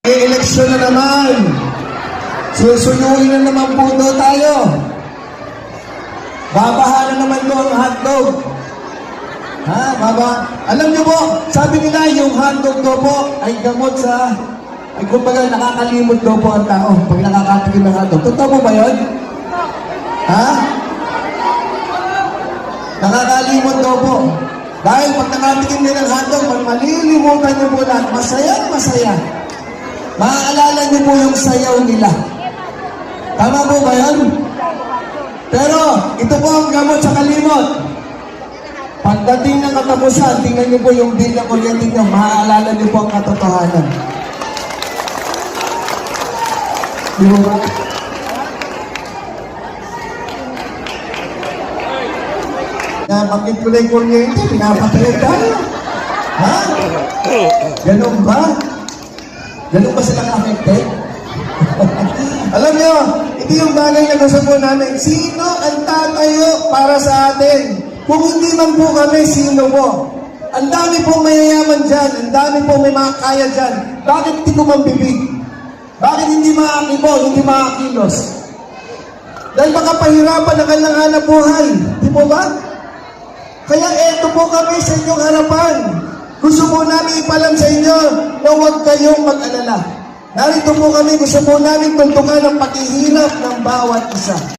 May eleksyon na naman. Susuyuin na naman po tayo. Babaha na naman doon ang hotdog. Ha? Alam niyo po, sabi nila yung hotdog daw po ay gamot sa... Ay kumbaga nakakalimot daw po ang tao pag nakakatikim ng hotdog. Totoo po ba yun? Ha? Nakakalimot daw po. Dahil pag nakatikim niyo ng hotdog, malilimutan niyo po lahat. Masaya. Maaalala niyo po yung sayaw nila. Tama po ba yun? Pero, ito po ang gamot sa kalimot. Pagdating ng katapusan, tingnan niyo po yung bill na kuryente niyo, maaalala niyo po ang katotohanan. Di ba ba? Bakit ko na yung kuryente, pinapatay tayo. Ha? Ganun ba? Ganun ba sila ka-affected? Alam niyo, ito yung bagay na gusto po namin. Sino ang tatayo para sa atin? Kung hindi man po kami, sino po? Ang dami pong mayayaman dyan. Ang dami pong may makakaya dyan. Bakit hindi ko mambibig? Bakit hindi maakibo, hindi makakilos? Dahil makapahirapan ang kanilang hanap buhay. Di po ba? Kaya eto po kami sa inyong harapan. Gusto po namin ipalam sa inyo na huwag kayong mag-alala. Narito po kami, gusto po namin tuntukan ang paghihirap ng bawat isa.